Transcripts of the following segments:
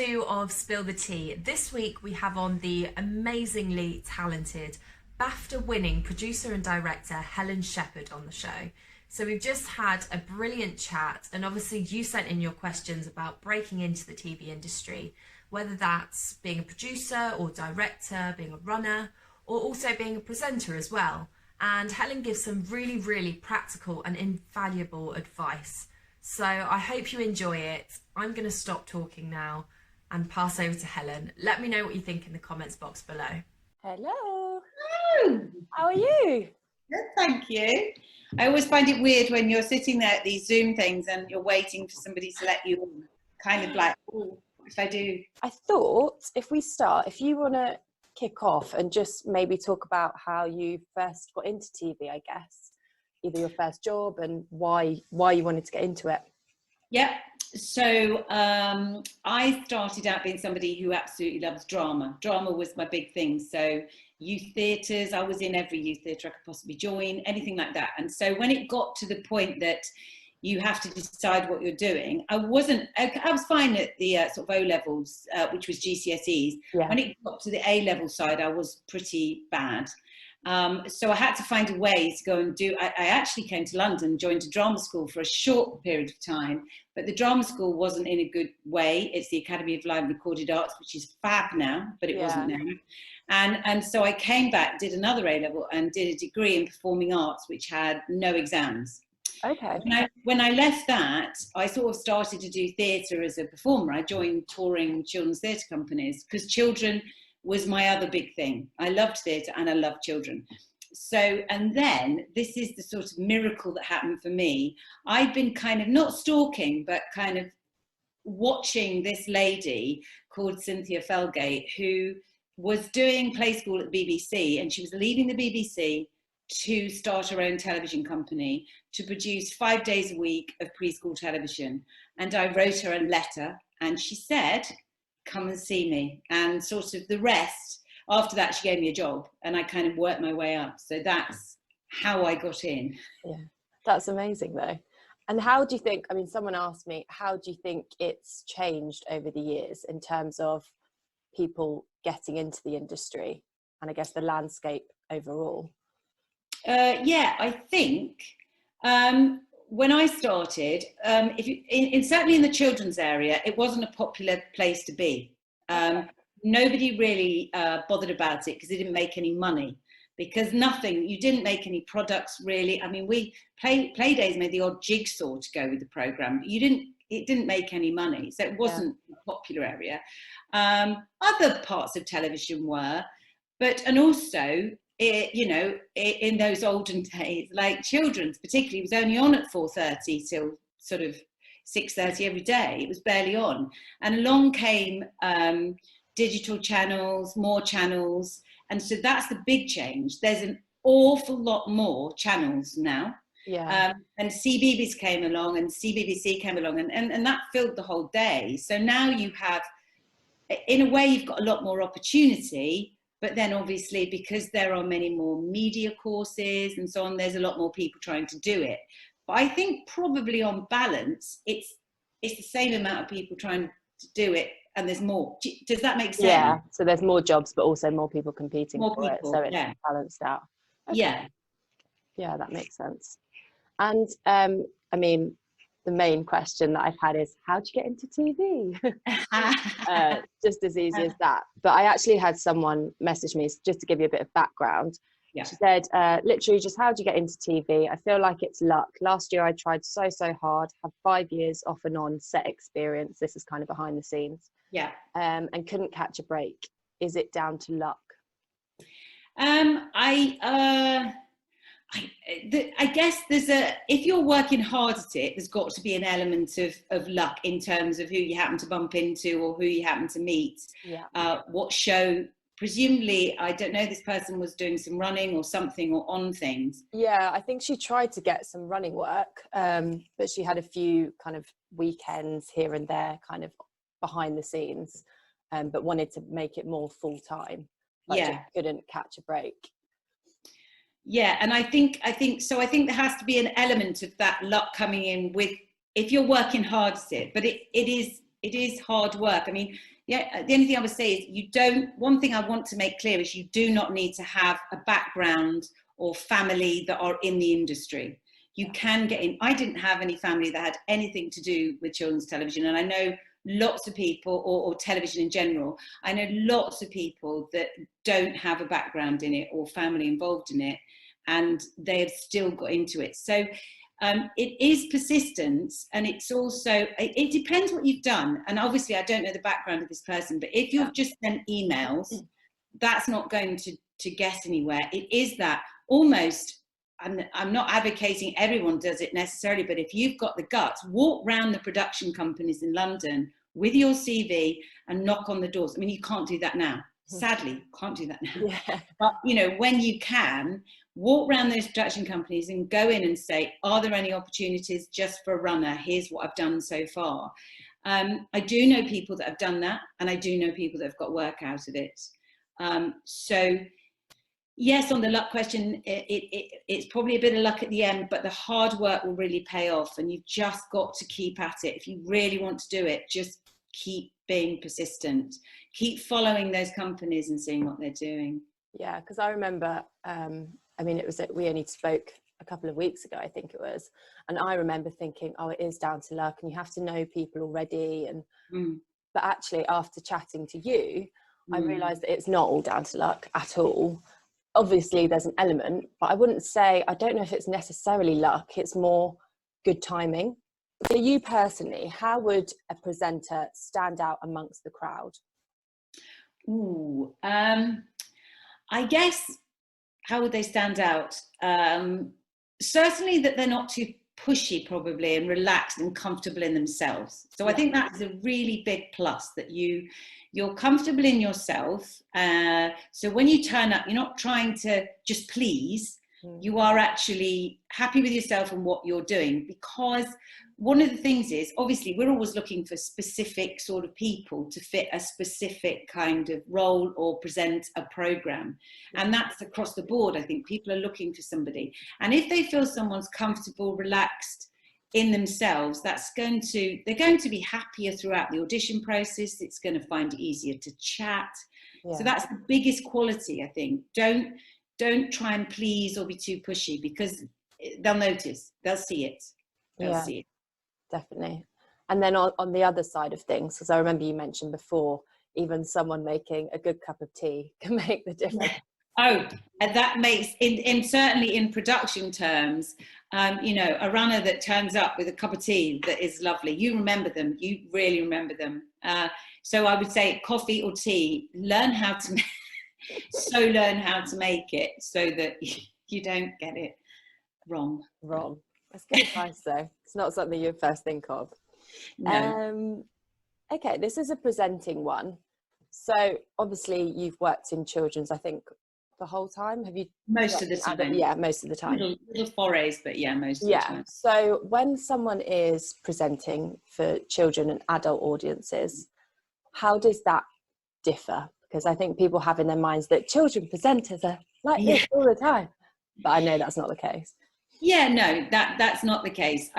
2 of Spill the Tea. This week we have on the amazingly talented BAFTA-winning producer and director Helen Sheppard on the show. So we've just had a brilliant chat, and obviously you sent in your questions about breaking into the TV industry, whether that's being a producer or director, being a runner, or also being a presenter as well. And Helen gives some really, really practical and invaluable advice. So I hope you enjoy it. I'm going to stop talking now and pass over to Helen. Let me know what you think in the comments box below. Hello. Hello. How are you? Good, thank you. I always find it weird when you're sitting there at these Zoom things and you're waiting for somebody to let you in. Kind of like, oh, what if I do? I thought if we start, if you want to kick off and just maybe talk about how you first got into TV, I guess, either your first job and why you wanted to get into it. Yeah. So I started out being somebody who absolutely loves drama. Drama was my big thing. So youth theatres, I was in every youth theatre I could possibly join, anything like that. And so when it got to the point that you have to decide what you're doing, I was fine at the sort of O-levels, which was GCSEs. Yeah. When it got to the A-level side, I was pretty bad. So I had to find a way to go and do, I actually came to London, joined a drama school for a short period of time, but the drama school wasn't in a good way. It's the Academy of Live and Recorded Arts, which is fab now, but it wasn't then. And so I came back, did another A-level and did a degree in performing arts, which had no exams. Okay. When I left that, I sort of started to do theatre as a performer. I joined touring children's theatre companies because children was my other big thing. I loved theatre and I loved children. So, and then this is the sort of miracle that happened for me. I'd been kind of not stalking, but kind of watching this lady called Cynthia Felgate, who was doing play school at the BBC, and she was leaving the BBC to start her own television company to produce 5 days a week of preschool television. And I wrote her a letter and she said, come and see me. And sort of the rest, after that, she gave me a job and I kind of worked my way up. So that's how I got in. Yeah, that's amazing though. And how do you think, I mean, someone asked me, how do you think it's changed over the years in terms of people getting into the industry and I guess the landscape overall? Yeah, I think when I started, certainly in the children's area, it wasn't a popular place to be. Nobody really bothered about it because it didn't make any money. Because you didn't make any products really. I mean, Playdays made the odd jigsaw to go with the programme. It didn't make any money, so it wasn't a popular area. Other parts of television were, and also, in those olden days, like children's particularly, was only on at 4:30 till sort of 6:30 every day. It was barely on. And along came digital channels, more channels. And so that's the big change. There's an awful lot more channels now. Yeah. And CBeebies came along and CBBC came along and that filled the whole day. So now you have, in a way, you've got a lot more opportunity. But then obviously, because there are many more media courses and so on, there's a lot more people trying to do it. But I think probably on balance, it's the same amount of people trying to do it and there's more. Does that make sense? Yeah, so there's more jobs, but also more people competing for it. So it's balanced out. Okay. Yeah, that makes sense. And I mean, the main question that I've had is, how do you get into TV? Just as easy as that. But I actually had someone message me just to give you a bit of background. Yeah. She said, literally just, how do you get into TV? I feel like it's luck. Last year I tried so hard, had 5 years off and on set experience. This is kind of behind the scenes. Yeah. And couldn't catch a break. Is it down to luck? I guess if you're working hard at it, there's got to be an element of luck in terms of who you happen to bump into or who you happen to meet. Yeah. What show, presumably, I don't know, this person was doing some running or something or on things. Yeah, I think she tried to get some running work, but she had a few kind of weekends here and there kind of behind the scenes, but wanted to make it more full time. But just couldn't catch a break. Yeah, and I think there has to be an element of that luck coming in with, if you're working hard at it, but it is hard work. I mean, Yeah, the only thing I would say is one thing I want to make clear is you do not need to have a background or family that are in the industry. You can get in. I didn't have any family that had anything to do with children's television, and I know lots of people, or television in general, I know lots of people that don't have a background in it or family involved in it, and they have still got into it. So it is persistence, and it's also, it depends what you've done. And obviously I don't know the background of this person, but if you've just sent emails, that's not going to get anywhere. It is that almost, I'm not advocating everyone does it necessarily, but if you've got the guts, walk round the production companies in London with your CV and knock on the doors. I mean, you can't do that now. Sadly, can't do that now. Yeah. But, you know, when you can, walk around those production companies and go in and say, are there any opportunities just for a runner? Here's what I've done so far. I do know people that have done that, and I do know people that have got work out of it. So yes, on the luck question, it's probably a bit of luck at the end, but the hard work will really pay off, and you've just got to keep at it. If you really want to do it, just keep being persistent. Keep following those companies and seeing what they're doing. Yeah, because I remember, I mean, we only spoke a couple of weeks ago, I think it was, and I remember thinking, oh, it is down to luck, and you have to know people already. And but actually, after chatting to you, I realised that it's not all down to luck at all. Obviously there's an element, but I don't know if it's necessarily luck, it's more good timing. For you personally, how would a presenter stand out amongst the crowd? I guess, how would they stand out? Certainly that they're not too pushy, probably, and relaxed and comfortable in themselves. So I think that's a really big plus, that you're comfortable in yourself. So when you turn up, you're not trying to just please. You are actually happy with yourself and what you're doing, because one of the things is, obviously, we're always looking for specific sort of people to fit a specific kind of role or present a program. And that's across the board. I think people are looking for somebody. And if they feel someone's comfortable, relaxed in themselves, they're going to be happier throughout the audition process. It's going to find it easier to chat. Yeah. So that's the biggest quality, I think. Don't try and please or be too pushy, because they'll notice, they'll see it. They'll see it. Definitely. And then on the other side of things, because I remember you mentioned before, even someone making a good cup of tea can make the difference. Oh, and that makes, certainly in production terms, you know, a runner that turns up with a cup of tea that is lovely, you remember them, you really remember them. So I would say coffee or tea, learn how to make it so that you don't get it wrong. That's good advice, though. It's not something you first think of. No. Okay, this is a presenting one. So obviously you've worked in children's, I think, the whole time. Have you? Most of the time. Yeah, most of the time. Little forays, but yeah, most of the time. So when someone is presenting for children and adult audiences, how does that differ? Because I think people have in their minds that children presenters are like this all the time, but I know that's not the case. Yeah, no, that's not the case.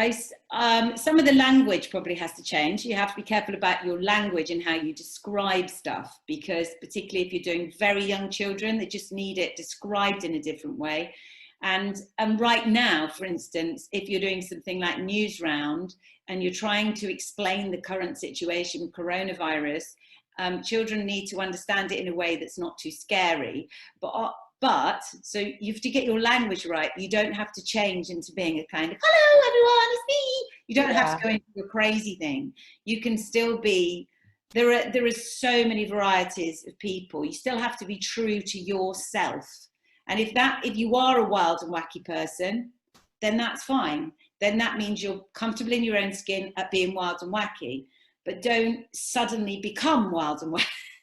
Some of the language probably has to change. You have to be careful about your language and how you describe stuff, because particularly if you're doing very young children, they just need it described in a different way. And right now, for instance, if you're doing something like News Round and you're trying to explain the current situation with coronavirus, children need to understand it in a way that's not too scary. But so you have to get your language right. You don't have to change into being a kind of, hello everyone, it's me. You don't have to go into a crazy thing. You can still be, there are so many varieties of people. You still have to be true to yourself. And if you are a wild and wacky person, then that's fine. Then that means you're comfortable in your own skin at being wild and wacky. But don't suddenly become wild and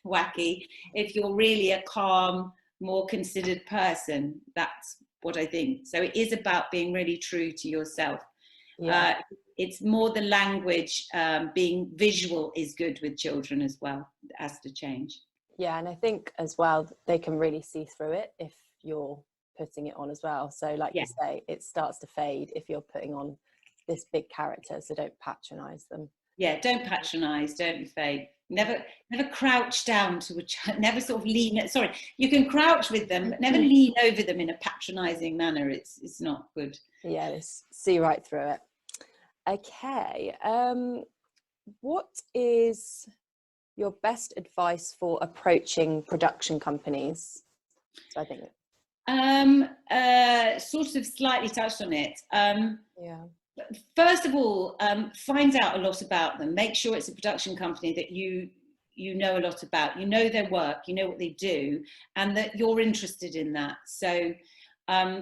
wacky if you're really a calm, more considered person. That's what I think. So it is about being really true to yourself. It's more the language. Being visual is good with children as well. It has to change. Yeah, and I think as well they can really see through it if you're putting it on as well. So like you say, it starts to fade if you're putting on this big character, so don't patronize them. Yeah, don't patronise, don't be fake. Never crouch down to a child, never sort of lean, sorry, you can crouch with them, but never lean over them in a patronising manner. It's not good. Yeah, see right through it. Okay, what is your best advice for approaching production companies? So I think sort of slightly touched on it. yeah. First of all, find out a lot about them. Make sure it's a production company that you know a lot about. You know their work, you know what they do, and that you're interested in that. So,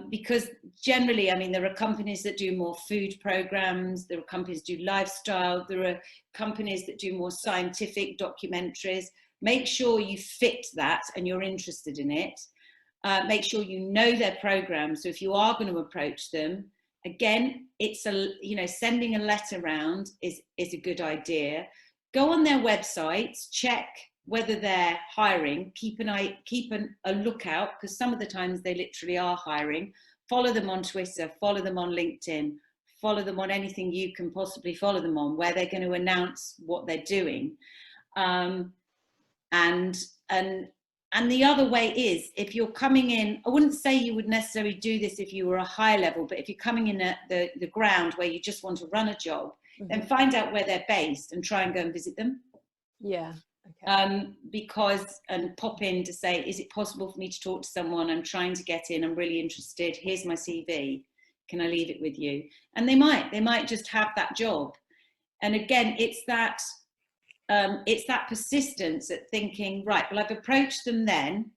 because generally, I mean, there are companies that do more food programs, there are companies that do lifestyle, there are companies that do more scientific documentaries. Make sure you fit that and you're interested in it. Make sure you know their programs. So if you are going to approach them, again, it's sending a letter round is a good idea. Go on their websites, check whether they're hiring, keep a lookout, because some of the times they literally are hiring. Follow them on Twitter, follow them on LinkedIn, follow them on anything you can possibly follow them on, where they're going to announce what they're doing. And the other way is, if you're coming in, I wouldn't say you would necessarily do this if you were a high level, but if you're coming in at the ground where you just want to run a job, then find out where they're based and try and go and visit them. Yeah. Okay. And pop in to say, is it possible for me to talk to someone? I'm trying to get in, I'm really interested. Here's my CV. Can I leave it with you? And they might just have that job. And again, it's that persistence at thinking, right, well, I've approached them then,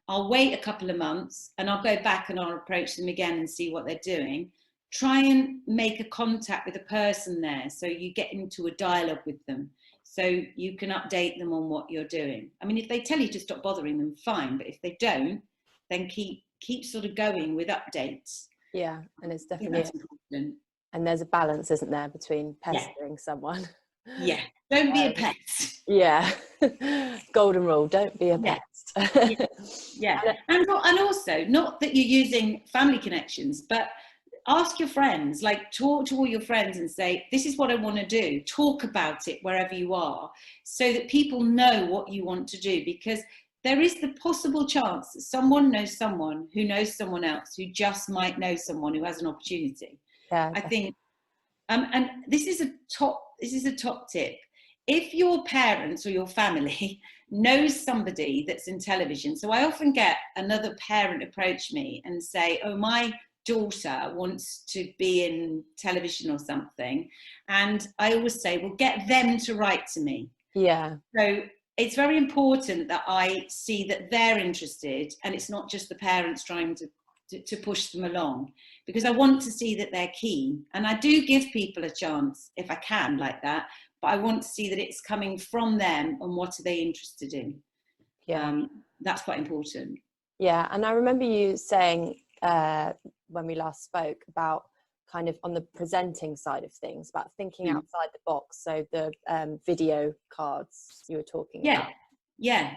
I'll wait a couple of months and I'll go back and I'll approach them again and see what they're doing. Try and make a contact with a person there, so you get into a dialogue with them, so you can update them on what you're doing. I mean, if they tell you to stop bothering them, fine, but if they don't, then keep sort of going with updates. Yeah, and it's definitely important. And there's a balance, isn't there, between pestering someone. Yeah, don't be a pest. Yeah, golden rule, don't be a pest. Yeah. And also, not that you're using family connections, but ask your friends, like talk to all your friends and say, this is what I want to do. Talk about it wherever you are, so that people know what you want to do, because there is the possible chance that someone knows someone who knows someone else who just might know someone who has an opportunity. Yeah, I think, and this is a top tip. If your parents or your family knows somebody that's in television, so I often get another parent approach me and say, oh, my daughter wants to be in television or something, and I always say, well, get them to write to me. Yeah. So it's very important that I see that they're interested, and it's not just the parents trying to push them along, because I want to see that they're keen. And I do give people a chance if I can, like that, but I want to see that it's coming from them and what are they interested in. Yeah, that's quite important. Yeah, and I remember you saying when we last spoke about kind of on the presenting side of things, about thinking outside the box. So the video cards you were talking about. Yeah.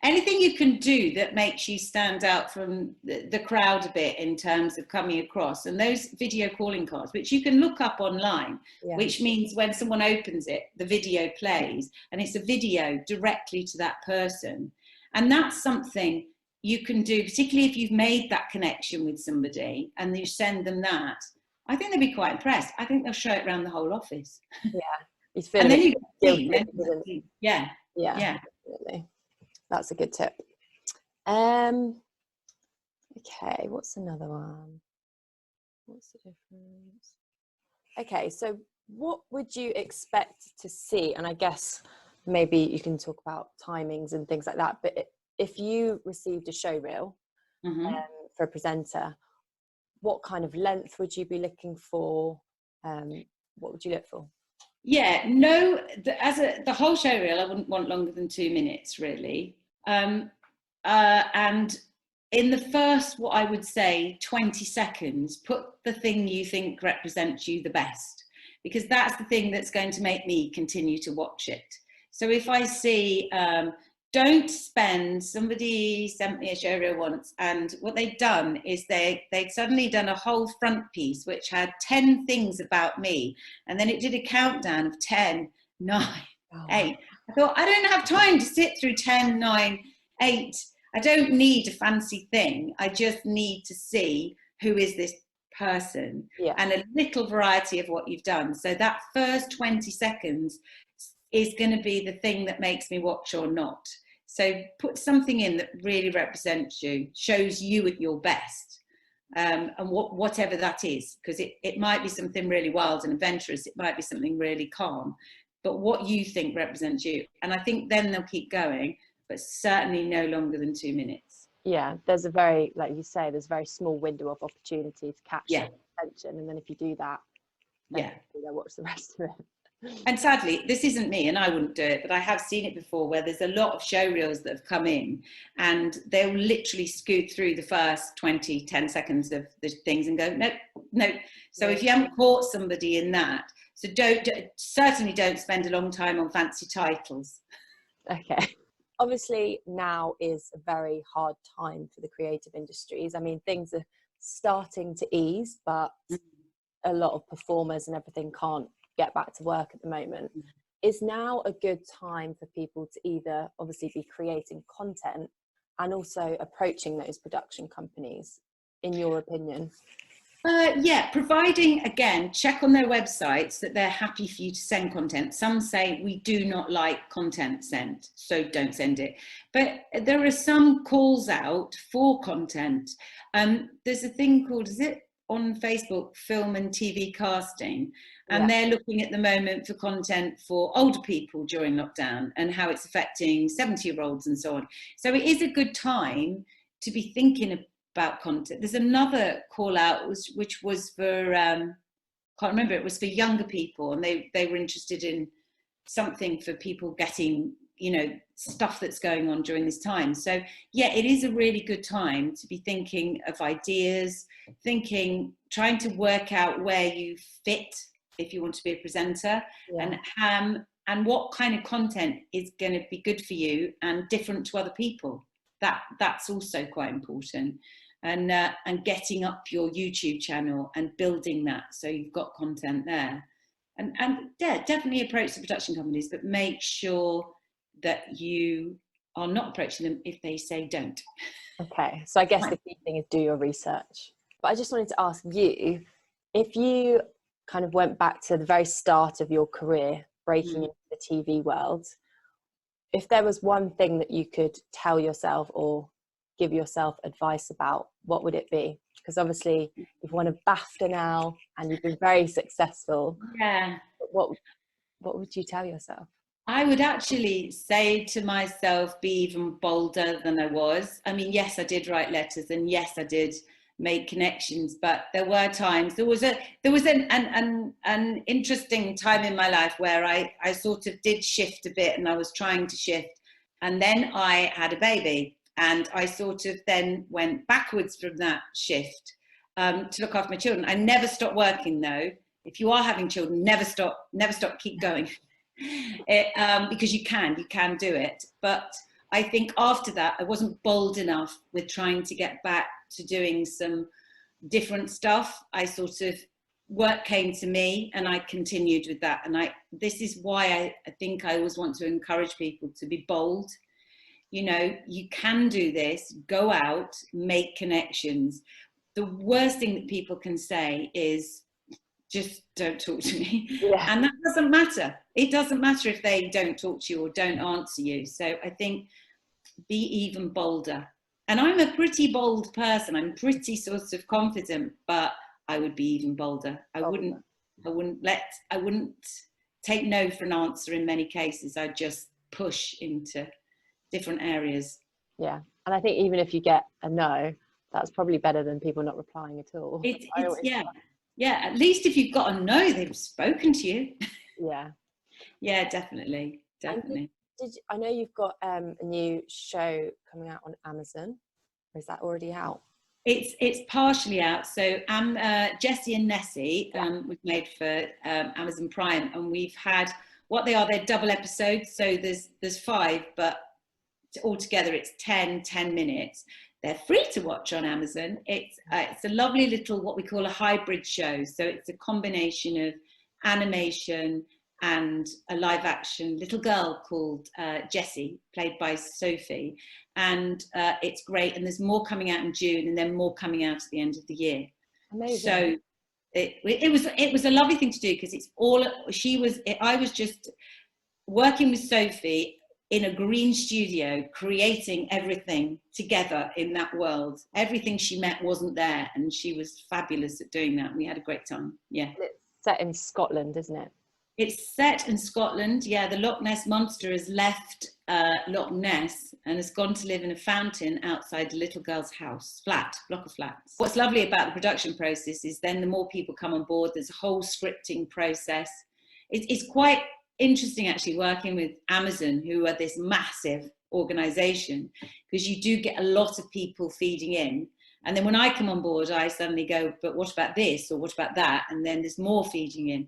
Anything you can do that makes you stand out from the crowd a bit in terms of coming across. And those video calling cards, which you can look up online, which means when someone opens it, the video plays, and it's a video directly to that person. And that's something you can do, particularly if you've made that connection with somebody and you send them that. I think they'll be quite impressed. I think they'll show it around the whole office. Yeah. And then you can yeah, definitely. That's a good tip. Okay, what's another one? What's the difference? Okay, so what would you expect to see? And I guess maybe you can talk about timings and things like that, but if you received a show reel for a presenter, what kind of length would you be looking for? What would you look for? Yeah, no, the whole show reel, I wouldn't want longer than 2 minutes, really. And in the first, what I would say, 20 seconds, put the thing you think represents you the best, because that's the thing that's going to make me continue to watch it. So if I see don't spend, somebody sent me a show reel once, and what they'd done is they'd suddenly done a whole front piece which had 10 things about me, and then it did a countdown of 10, 9, 8. I thought, I don't have time to sit through 10, 9, 8. I don't need a fancy thing. I just need to see who is this person, and a little variety of what you've done. So that first 20 seconds is going to be the thing that makes me watch or not. So put something in that really represents you, shows you at your best, and whatever that is, because it might be something really wild and adventurous, it might be something really calm, but what you think represents you. And I think then they'll keep going, but certainly no longer than 2 minutes. Yeah, there's a very, like you say, there's a very small window of opportunity to catch their attention, and then if you do that, they'll watch the rest of it. And sadly, this isn't me, and I wouldn't do it, but I have seen it before, where there's a lot of show reels that have come in, and they'll literally scoot through the first 10 seconds of the things and go, no. So if you haven't caught somebody in that, so certainly don't spend a long time on fancy titles. Okay. Obviously, now is a very hard time for the creative industries. I mean, things are starting to ease, but a lot of performers and everything can't get back to work at the moment. Is now a good time for people to either obviously be creating content and also approaching those production companies, in your opinion? Providing, again, check on their websites that they're happy for you to send content. Some say we do not like content sent, so don't send it. But there are some calls out for content. There's a thing called, is it on Facebook, Film and TV Casting, and they're looking at the moment for content for older people during lockdown and how it's affecting 70-year-olds and so on. So it is a good time to be thinking about content. There's another call out which was for can't remember, it was for younger people, and they were interested in something for people getting, stuff that's going on during this time. So it is a really good time to be thinking of ideas, trying to work out where you fit if you want to be a presenter, and what kind of content is going to be good for you and different to other people. That's also quite important. And getting up your YouTube channel and building that so you've got content there. And definitely approach the production companies, but make sure that you are not approaching them if they say don't. Okay, so I guess the key thing is do your research. But I just wanted to ask you, if you kind of went back to the very start of your career, breaking into the TV world, if there was one thing that you could tell yourself or give yourself advice about, what would it be? Because obviously you've won a BAFTA now and you've been very successful. Yeah. What would you tell yourself? I would actually say to myself, be even bolder than I was. I mean, yes, I did write letters, and yes, I did make connections, but there were times, there was an interesting time in my life where I sort of did shift a bit, and I was trying to shift, and then I had a baby, and I sort of then went backwards from that shift to look after my children. I never stopped working though. If you are having children, never stop, keep going. Because you can do it. But I think after that, I wasn't bold enough with trying to get back to doing some different stuff. I sort of, work came to me and I continued with that. And this is why I think I always want to encourage people to be bold. You can do this, go out, make connections. The worst thing that people can say is, just don't talk to me. Yeah. And that doesn't matter. It doesn't matter if they don't talk to you or don't answer you. So I think be even bolder. And I'm a pretty bold person. I'm pretty sort of confident, but I would be even bolder. I wouldn't take no for an answer in many cases. I'd just push into different areas. Yeah. And I think even if you get a no, that's probably better than people not replying at all. Yeah, at least if you've got a no, they've spoken to you. Yeah. Yeah, definitely. I know you've got a new show coming out on Amazon. Or is that already out? It's partially out. So Jessie and Nessie was made for Amazon Prime, and we've had they're double episodes. So there's 5, but altogether it's 10 minutes. They're free to watch on Amazon. It's a lovely little, what we call a hybrid show. So it's a combination of animation and a live action little girl called Jessie, played by Sophie. And it's great. And there's more coming out in June, and then more coming out at the end of the year. Amazing. So it was a lovely thing to do, because I was just working with Sophie in a green studio, creating everything together in that world. Everything she met wasn't there, and she was fabulous at doing that. We had a great time. Yeah. It's set in Scotland, isn't it? It's set in Scotland. Yeah, the Loch Ness monster has left Loch Ness and has gone to live in a fountain outside the little girl's house, block of flats. What's lovely about the production process is then the more people come on board, there's a whole scripting process. It's quite interesting actually working with Amazon, who are this massive organization, because you do get a lot of people feeding in. And then when I come on board, I suddenly go, but what about this, or what about that? And then there's more feeding in.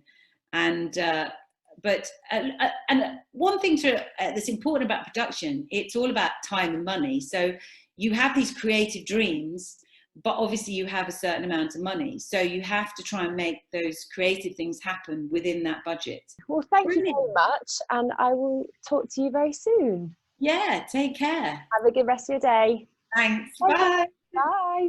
And one thing that's important about production, it's all about time and money. So you have these creative dreams, but obviously you have a certain amount of money. So you have to try and make those creative things happen within that budget. Well, thank you very much. And I will talk to you very soon. Yeah, take care. Have a good rest of your day. Thanks. Bye. Bye. Bye.